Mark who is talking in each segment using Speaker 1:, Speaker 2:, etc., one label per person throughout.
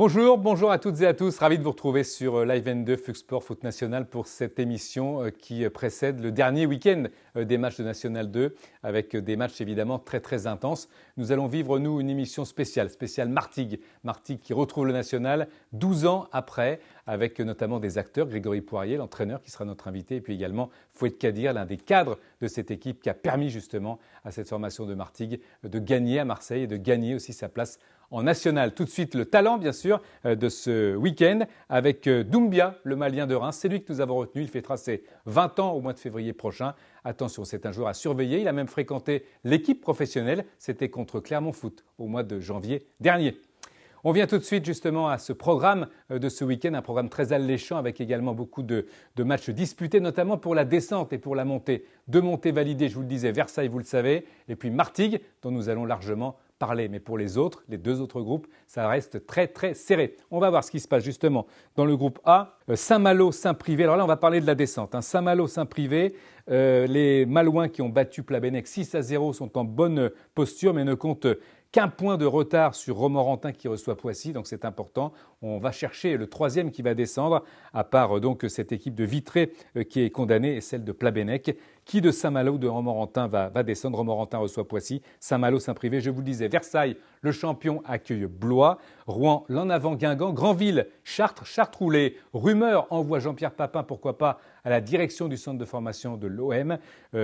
Speaker 1: Bonjour, bonjour à toutes et à tous. Ravi de vous retrouver sur Live N2 Fux Sport Foot National pour cette émission qui précède le dernier week-end des matchs de National 2 avec des matchs évidemment très intenses. Nous allons vivre nous une émission spéciale Martigues. Martigues qui retrouve le National 12 ans après avec notamment des acteurs, Grégory Poirier, l'entraîneur qui sera notre invité et puis également Foued Kadir, l'un des cadres de cette équipe qui a permis justement à cette formation de Martigues de gagner à Marseille et de gagner aussi sa place en national. Tout de suite, le talent, bien sûr, de ce week-end avec Doumbia, le Malien de Reims. C'est lui que nous avons retenu. Il fêtera ses 20 ans au mois de février prochain. Attention, c'est un joueur à surveiller. Il a même fréquenté l'équipe professionnelle. C'était contre Clermont Foot au mois de janvier dernier. On vient tout de suite justement à ce programme de ce week-end, un programme très alléchant avec également beaucoup de matchs disputés, notamment pour la descente et pour la montée. Deux montées validées, je vous le disais, Versailles, vous le savez, et puis Martigues, dont nous allons largement parler. Mais pour les autres, les deux autres groupes, ça reste très serré. On va voir ce qui se passe justement dans le groupe A. Saint-Malo, Saint-Privé. Alors là, on va parler de la descente. Saint-Malo, Saint-Privé. Les Malouins qui ont battu Plabennec 6-0 sont en bonne posture, mais ne comptent qu'un point de retard sur Romorantin qui reçoit Poissy, donc c'est important. On va chercher le troisième qui va descendre, à part donc cette équipe de Vitré qui est condamnée et celle de Plabennec. Qui de Saint-Malo ou de Romorantin va descendre? Romorantin reçoit Poissy, Saint-Malo, Saint-Privé. Je vous le disais, Versailles, le champion, accueille Blois. Rouen, l'en avant Guingamp. Granville, Chartres, Chartres-Roulé. Rumeur envoie Jean-Pierre Papin, pourquoi pas, à la direction du centre de formation de l'OM.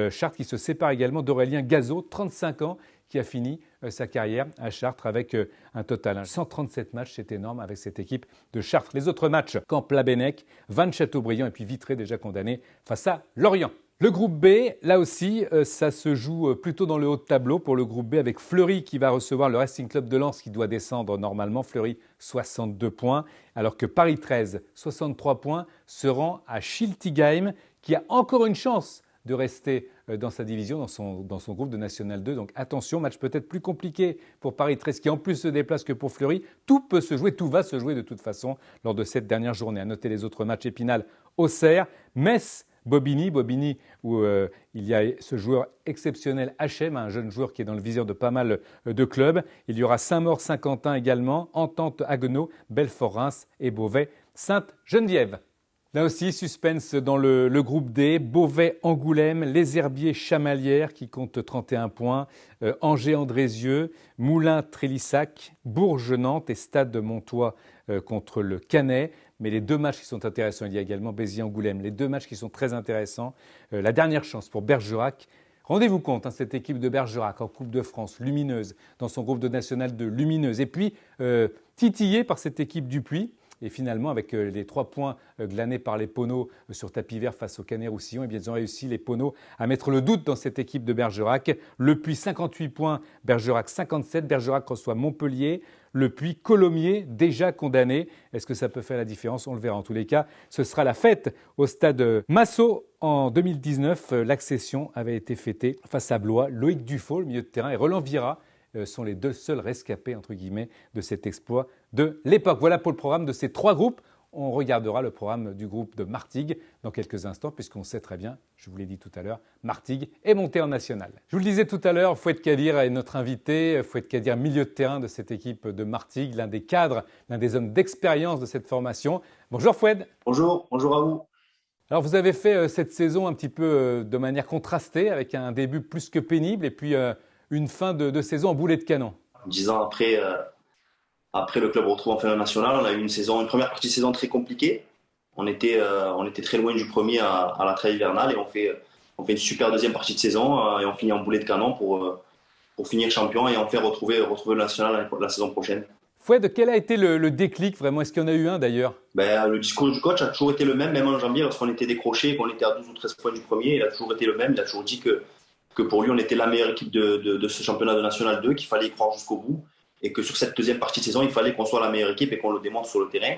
Speaker 1: Chartres qui se sépare également d'Aurélien Gazot, 35 ans, qui a fini sa carrière à Chartres avec un total 137 matchs, c'est énorme avec cette équipe de Chartres. Les autres matchs, Caen-Plabennec, Vannes-Châteaubriand et puis Vitré déjà condamné face à Lorient. Le groupe B, là aussi, ça se joue plutôt dans le haut de tableau pour le groupe B avec Fleury qui va recevoir le Racing Club de Lens qui doit descendre normalement. Fleury, 62 points, alors que Paris 13, 63 points, se rend à Schiltigheim qui a encore une chance de rester dans sa division, dans son groupe de National 2. Donc attention, match peut-être plus compliqué pour Paris 13 qui en plus se déplace que pour Fleury. Tout peut se jouer, tout va se jouer de toute façon lors de cette dernière journée. À noter les autres matchs: Épinal, Auxerre, Metz, Bobigny où il y a ce joueur exceptionnel Hachem, un jeune joueur qui est dans le viseur de pas mal de clubs. Il y aura Saint-Maur, Saint-Quentin également, Entente, Haguenau, Belfort-Reims et Beauvais, Sainte-Geneviève. Là aussi, suspense dans le groupe D, Beauvais, Angoulême, Les Herbiers, Chamalières qui comptent 31 points, Angers, Andrézieux, Moulins, Trélissac, Bourges, Nantes et Stade de Montois contre le Canet. Mais les deux matchs qui sont intéressants, il y a également Béziers, Angoulême, les deux matchs qui sont très intéressants. La dernière chance pour Bergerac. Rendez-vous compte, cette équipe de Bergerac en Coupe de France, lumineuse, dans son groupe de National 2, lumineuse. Et puis, titillée par cette équipe du Puy. Et finalement, avec les 3 points glanés par les Poneaux sur tapis vert face au Canet-Roussillon, eh bien, ils ont réussi, les Poneaux, à mettre le doute dans cette équipe de Bergerac. Le Puy, 58 points, Bergerac, 57. Bergerac reçoit Montpellier. Le Puy, Colomiers, déjà condamné. Est-ce que ça peut faire la différence? On le verra. En tous les cas, ce sera la fête au stade Massot. En 2019, l'accession avait été fêtée face à Blois. Loïc Dufaux, le milieu de terrain, et Roland Vira sont les deux seuls rescapés, entre guillemets, de cet exploit de l'époque. Voilà pour le programme de ces 3 groupes. On regardera le programme du groupe de Martigues dans quelques instants, puisqu'on sait très bien, je vous l'ai dit tout à l'heure, Martigues est monté en national. Je vous le disais tout à l'heure, Foued Kadir est notre invité. Foued Kadir, milieu de terrain de cette équipe de Martigues, l'un des cadres, l'un des hommes d'expérience de cette formation. Bonjour Foued.
Speaker 2: Bonjour à vous.
Speaker 1: Alors vous avez fait cette saison un petit peu de manière contrastée, avec un début plus que pénible et puis une fin de saison en boulet de canon.
Speaker 2: 10 ans après le club retrouve en finale nationale, on a eu une première partie de saison très compliquée. On était très loin du premier à la trêve hivernale et on fait une super deuxième partie de saison et on finit en boulet de canon pour finir champion et enfin retrouver le national la saison prochaine.
Speaker 1: Foued, quel a été le déclic vraiment? Est-ce qu'il y en a eu un d'ailleurs?
Speaker 2: Le discours du coach a toujours été le même en janvier lorsqu'on était décroché, qu'on était à 12 ou 13 points du premier. Il a toujours été le même, il a toujours dit que pour lui on était la meilleure équipe de ce championnat de National 2, qu'il fallait y croire jusqu'au bout et que sur cette deuxième partie de saison il fallait qu'on soit la meilleure équipe et qu'on le démontre sur le terrain.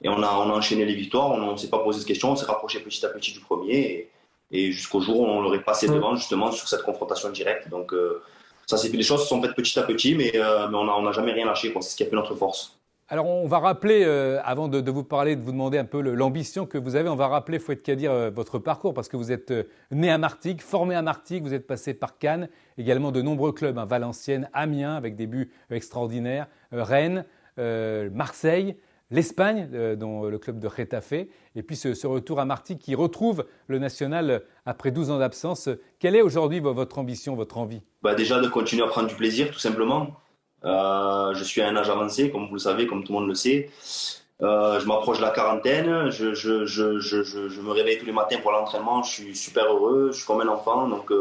Speaker 2: Et on a enchaîné les victoires, on ne s'est pas posé de questions, on s'est rapproché petit à petit du premier et jusqu'au jour où on l'aurait passé devant justement sur cette confrontation directe. Donc les choses se sont faites petit à petit, mais on n'a jamais rien lâché, c'est ce qui a fait notre force.
Speaker 1: Alors on va rappeler, avant de vous parler, de vous demander un peu l'ambition que vous avez, on va rappeler, Foued Kadir, votre parcours, parce que vous êtes né à Martigues, formé à Martigues, vous êtes passé par Cannes, également de nombreux clubs, Valenciennes, Amiens, avec des buts extraordinaires, Rennes, Marseille, l'Espagne, dont le club de Getafe, et puis ce retour à Martigues qui retrouve le national après 12 ans d'absence. Quelle est aujourd'hui votre ambition, votre envie?
Speaker 2: Déjà de continuer à prendre du plaisir, tout simplement. Je suis à un âge avancé, comme vous le savez, comme tout le monde le sait. Je m'approche de la quarantaine. Je me réveille tous les matins pour l'entraînement. Je suis super heureux. Je suis comme un enfant. Donc,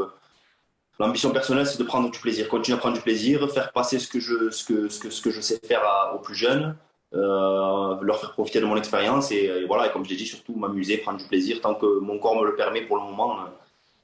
Speaker 2: l'ambition personnelle, c'est de prendre du plaisir, continuer à prendre du plaisir, faire passer ce que je sais faire aux plus jeunes, leur faire profiter de mon expérience et voilà. Et comme je l'ai dit, surtout m'amuser, prendre du plaisir. Tant que mon corps me le permet pour le moment,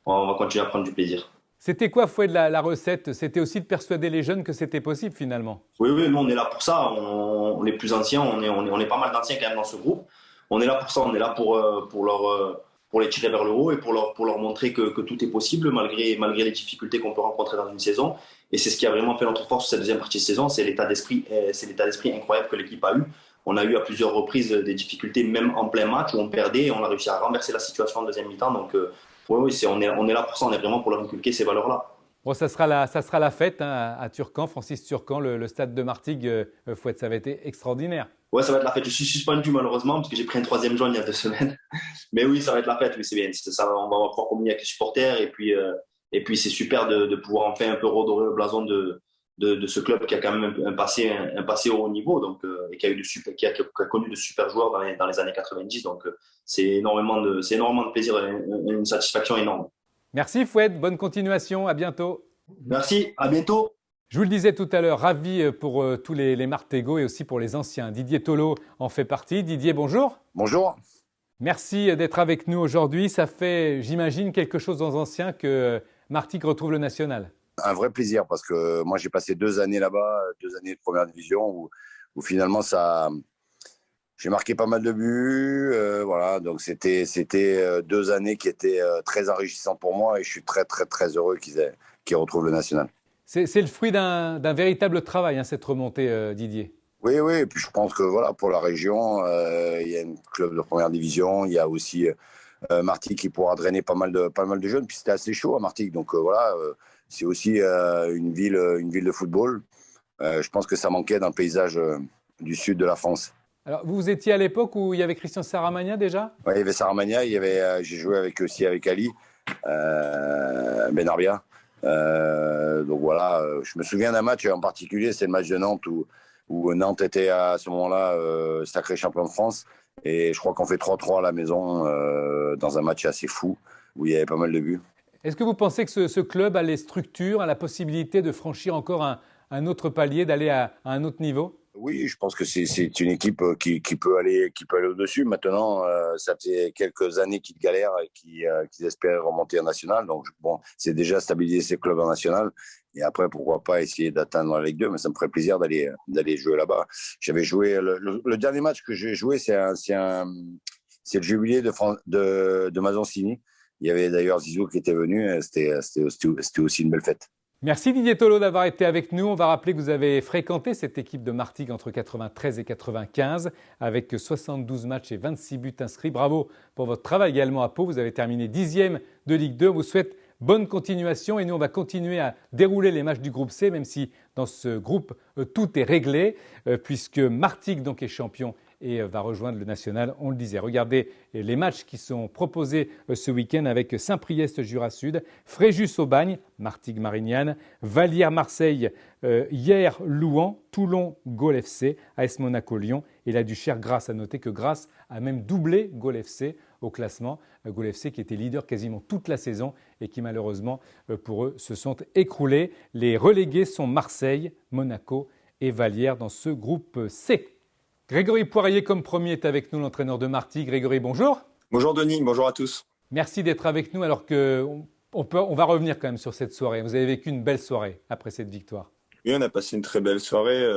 Speaker 2: on va continuer à prendre du plaisir.
Speaker 1: C'était quoi, Foued, la recette? C'était aussi de persuader les jeunes que c'était possible finalement.
Speaker 2: Oui, oui, nous on est là pour ça. On est plus anciens, on est pas mal d'anciens quand même dans ce groupe. On est là pour ça, on est là pour les tirer vers le haut et pour leur montrer que tout est possible malgré les difficultés qu'on peut rencontrer dans une saison. Et c'est ce qui a vraiment fait notre force cette deuxième partie de saison, c'est l'état d'esprit incroyable que l'équipe a eu. On a eu à plusieurs reprises des difficultés, même en plein match où on perdait, et on a réussi à renverser la situation en deuxième mi-temps. Donc oui, on est là pour ça, on est vraiment pour leur inculquer ces valeurs-là.
Speaker 1: Bon, ça sera la fête hein, à Turcan, Francis Turcan, le stade de Martigues. Foued, ça va être extraordinaire.
Speaker 2: Ouais, ça va être la fête. Je suis suspendu malheureusement parce que j'ai pris un 3e jaune il y a 2 semaines. Mais oui, ça va être la fête. Oui, c'est bien. C'est ça, on va pouvoir communier avec les supporters et puis c'est super de pouvoir enfin un peu redorer le blason de ce club qui a quand même un passé au haut niveau, donc et qui a connu de super joueurs dans les années 90. Donc c'est énormément de plaisir et une satisfaction énorme.
Speaker 1: Merci Foued, bonne continuation, à bientôt.
Speaker 2: Merci, à bientôt.
Speaker 1: Je vous le disais tout à l'heure, ravi pour tous les Martégots et aussi pour les anciens. Didier Tolo en fait partie. Didier, bonjour.
Speaker 3: Bonjour.
Speaker 1: Merci d'être avec nous aujourd'hui. Ça fait, j'imagine, quelque chose dans anciens que Martigues retrouve le national.
Speaker 3: Un vrai plaisir parce que moi j'ai passé 2 années là-bas, 2 années de première division où finalement j'ai marqué pas mal de buts. Voilà, donc c'était 2 années qui étaient très enrichissantes pour moi et je suis très très très heureux qu'ils retrouvent le national.
Speaker 1: C'est le fruit d'un véritable travail, hein, cette remontée, Didier.
Speaker 3: Oui, et puis je pense que voilà, pour la région, il y a un club de première division, il y a aussi Martigues qui pourra drainer pas mal de jeunes, puis c'était assez chaud à Martigues, donc voilà, c'est aussi une ville de football. Je pense que ça manquait dans le paysage du sud de la France.
Speaker 1: Alors, vous étiez à l'époque où il y avait Christian Saramagna déjà?
Speaker 3: Oui, il y avait Saramagna, j'ai joué aussi avec Ali Benarbia. Donc voilà, je me souviens d'un match en particulier, c'est le match de Nantes où Nantes était à ce moment-là sacré champion de France. Et je crois qu'on fait 3-3 à la maison dans un match assez fou où il y avait pas mal de buts.
Speaker 1: Est-ce que vous pensez que ce club a les structures, a la possibilité de franchir encore un autre palier, d'aller à un autre niveau?
Speaker 3: Oui, je pense que c'est une équipe qui peut aller au-dessus. Maintenant, ça fait quelques années qu'ils galèrent et qu'ils espéraient remonter en national. Donc, bon, c'est déjà stabiliser ces clubs en national. Et après, pourquoi pas essayer d'atteindre la Ligue 2. Mais ça me ferait plaisir d'aller jouer là-bas. J'avais joué le dernier match que j'ai joué, c'est le jubilé de Mazoncini. Il y avait d'ailleurs Zizou qui était venu. C'était aussi une belle fête.
Speaker 1: Merci Didier Tolo d'avoir été avec nous. On va rappeler que vous avez fréquenté cette équipe de Martigues entre 93 et 95 avec 72 matchs et 26 buts inscrits. Bravo pour votre travail également à Pau. Vous avez terminé 10e de Ligue 2. On vous souhaite bonne continuation et nous on va continuer à dérouler les matchs du groupe C, même si dans ce groupe tout est réglé puisque Martigues donc est champion et va rejoindre le national, on le disait. Regardez les matchs qui sont proposés ce week-end avec Saint-Priest-Jura-Sud, Fréjus-Aubagne, Martigues-Marignane, Vallières-Marseille, Hyères-Louan, Toulon-Gol FC, AS Monaco-Lyon et la Duchère-Grasse. À noter que Grasse a même doublé Gol FC au classement. Gol FC qui était leader quasiment toute la saison et qui malheureusement pour eux se sont écroulés. Les relégués sont Marseille, Monaco et Vallières dans ce groupe C. Grégory Poirier, comme promis, est avec nous, l'entraîneur de Martigues. Grégory, bonjour.
Speaker 4: Bonjour Denis, bonjour à tous.
Speaker 1: Merci d'être avec nous alors qu'on va revenir quand même sur cette soirée. Vous avez vécu une belle soirée après cette victoire.
Speaker 4: Oui, on a passé une très belle soirée.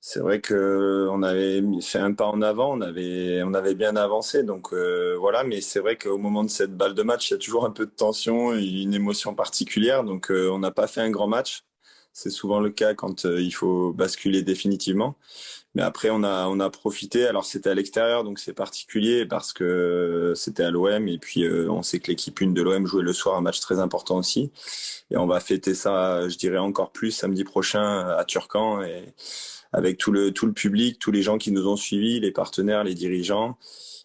Speaker 4: C'est vrai qu'on avait fait un pas en avant, on avait bien avancé. Donc voilà, mais c'est vrai qu'au moment de cette balle de match, il y a toujours un peu de tension et une émotion particulière. Donc on n'a pas fait un grand match. C'est souvent le cas quand il faut basculer définitivement. Mais après, on a profité. Alors, c'était à l'extérieur, donc c'est particulier parce que c'était à l'OM. Et puis, on sait que l'équipe 1 de l'OM jouait le soir un match très important aussi. Et on va fêter ça, je dirais, encore plus samedi prochain à Turcan. Et avec tout le public, tous les gens qui nous ont suivis, les partenaires, les dirigeants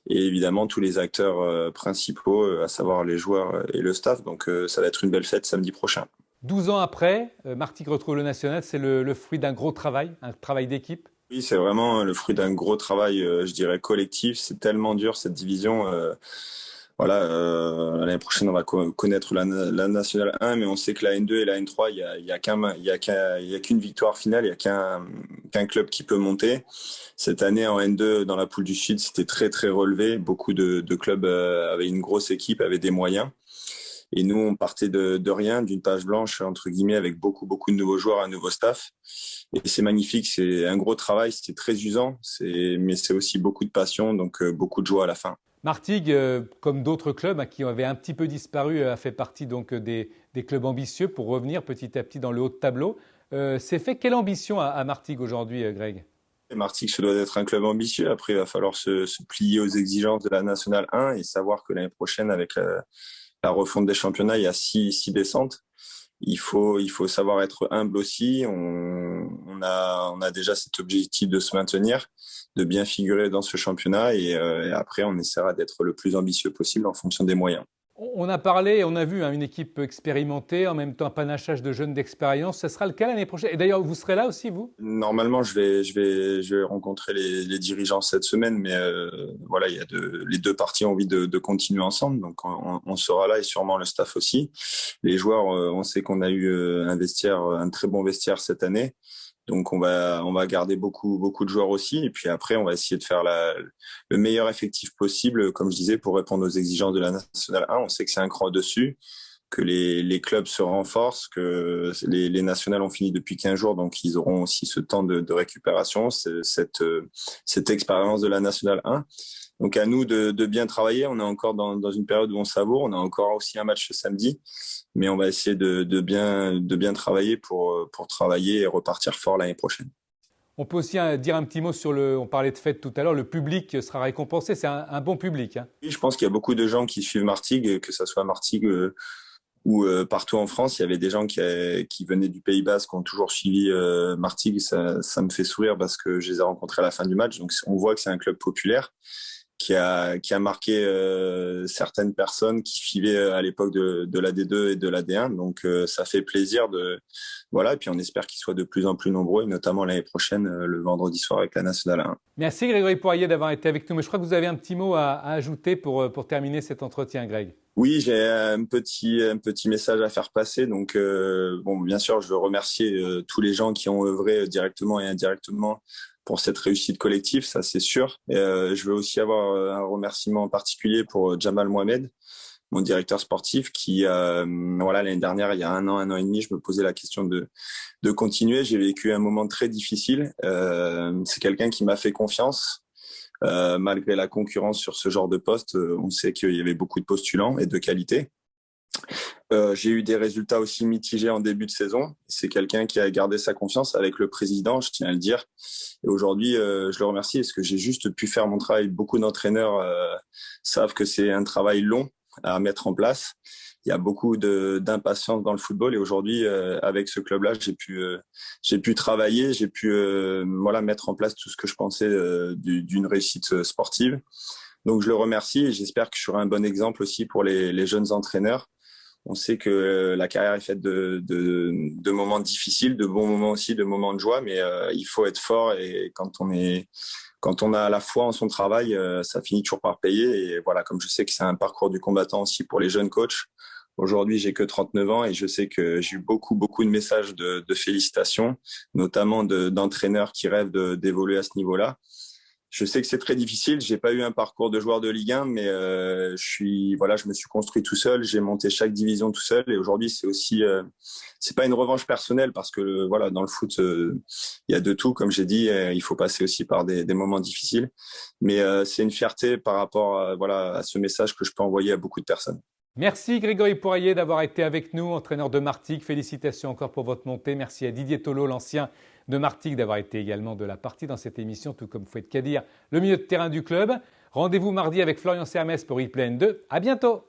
Speaker 4: et évidemment tous les acteurs principaux, à savoir les joueurs et le staff. Donc ça va être une belle fête samedi prochain.
Speaker 1: 12 ans après, Martigues retrouve le national, c'est le fruit d'un gros travail, un travail d'équipe.
Speaker 4: Oui, c'est vraiment le fruit d'un gros travail, je dirais, collectif. C'est tellement dur cette division. L'année prochaine, on va connaître la Nationale 1, mais on sait que la N2 et la N3, il y a qu'une victoire finale, il y a qu'un club qui peut monter. Cette année, en N2, dans la poule du Sud, c'était très, très relevé. Beaucoup de clubs avaient une grosse équipe, avaient des moyens. Et nous, on partait de rien, d'une page blanche, entre guillemets, avec beaucoup, beaucoup de nouveaux joueurs, un nouveau staff. Et c'est magnifique, c'est un gros travail, c'est très usant, mais c'est aussi beaucoup de passion, donc beaucoup de joie à la fin.
Speaker 1: Martigues, comme d'autres clubs qui avaient un petit peu disparu, a fait partie donc des clubs ambitieux pour revenir petit à petit dans le haut de tableau. C'est fait quelle ambition à Martigues aujourd'hui, Greg?
Speaker 4: Martigues, ça doit être un club ambitieux. Après, il va falloir se plier aux exigences de la Nationale 1 et savoir que l'année prochaine, avec la refonte des championnats, il y a six descentes. Il faut savoir être humble aussi. On a déjà cet objectif de se maintenir, de bien figurer dans ce championnat et après on essaiera d'être le plus ambitieux possible en fonction des moyens.
Speaker 1: On a parlé, on a vu une équipe expérimentée, en même temps un panachage de jeunes d'expérience. Ce sera le cas l'année prochaine. Et d'ailleurs, vous serez là aussi, vous?
Speaker 4: Normalement, je vais rencontrer les dirigeants cette semaine, mais voilà, les deux parties ont envie de continuer ensemble, donc on sera là et sûrement le staff aussi. Les joueurs, on sait qu'on a eu un très bon vestiaire cette année. Donc on va garder beaucoup de joueurs aussi et puis après on va essayer de faire le meilleur effectif possible, comme je disais, pour répondre aux exigences de la Nationale 1. On sait que c'est un cran au-dessus, que les clubs se renforcent, que les nationales ont fini depuis 15 jours, donc ils auront aussi ce temps de récupération, cette expérience de la Nationale 1. Donc à nous de bien travailler. On est encore dans une période où on savoure. On a encore aussi un match ce samedi, mais on va essayer de bien travailler pour travailler et repartir fort l'année prochaine.
Speaker 1: On peut aussi dire un petit mot sur on parlait de fête tout à l'heure, le public sera récompensé. C'est un bon public. Hein.
Speaker 4: Oui, je pense qu'il y a beaucoup de gens qui suivent Martigues, que ce soit Martigues ou partout en France. Il y avait des gens qui venaient du Pays Basque, qui ont toujours suivi Martigues. Ça me fait sourire parce que je les ai rencontrés à la fin du match. Donc on voit que c'est un club populaire qui a marqué certaines personnes qui suivaient à l'époque de la D2 et de la D1. Donc ça fait plaisir et puis on espère qu'ils soient de plus en plus nombreux, et notamment l'année prochaine, le vendredi soir avec la Nationale 1.
Speaker 1: Merci Grégory Poirier d'avoir été avec nous. Mais je crois que vous avez un petit mot à ajouter pour terminer cet entretien, Greg.
Speaker 4: Oui, j'ai un petit message à faire passer. Donc, bien sûr, je veux remercier tous les gens qui ont œuvré directement et indirectement pour cette réussite collective, ça c'est sûr. Et, je veux aussi avoir un remerciement particulier pour Jamal Mohamed, mon directeur sportif, qui l'année dernière, il y a un an et demi, je me posais la question de continuer. J'ai vécu un moment très difficile. C'est quelqu'un qui m'a fait confiance. Malgré la concurrence sur ce genre de poste, on sait qu'il y avait beaucoup de postulants et de qualité. J'ai eu des résultats aussi mitigés en début de saison. C'est quelqu'un qui a gardé sa confiance avec le président, je tiens à le dire. Et aujourd'hui, je le remercie parce que j'ai juste pu faire mon travail. Beaucoup d'entraîneurs savent que c'est un travail long à mettre en place. Il y a beaucoup d'impatience dans le football et aujourd'hui, avec ce club-là, j'ai pu travailler, j'ai pu mettre en place tout ce que je pensais d'une réussite sportive. Donc je le remercie et j'espère que je serai un bon exemple aussi pour les jeunes entraîneurs. On sait que la carrière est faite de moments difficiles, de bons moments aussi, de moments de joie, mais il faut être fort et quand on a la foi en son travail, ça finit toujours par payer. Et voilà, comme je sais que c'est un parcours du combattant aussi pour les jeunes coachs. Aujourd'hui, j'ai que 39 ans et je sais que j'ai eu beaucoup de messages de félicitations, notamment d'entraîneurs qui rêvent d'évoluer à ce niveau-là. Je sais que c'est très difficile. J'ai pas eu un parcours de joueur de Ligue 1, mais je me suis construit tout seul. J'ai monté chaque division tout seul. Et aujourd'hui, c'est aussi, c'est pas une revanche personnelle parce que dans le foot, il y a de tout. Comme j'ai dit, il faut passer aussi par des moments difficiles. Mais c'est une fierté par rapport à ce message que je peux envoyer à beaucoup de personnes.
Speaker 1: Merci Grégory Poirier d'avoir été avec nous, entraîneur de Martigues. Félicitations encore pour votre montée. Merci à Didier Tolo, l'ancien de Martigues, d'avoir été également de la partie dans cette émission, tout comme Fouad Kadir, le milieu de terrain du club. Rendez-vous mardi avec Florian Sermès pour Replay N2. À bientôt.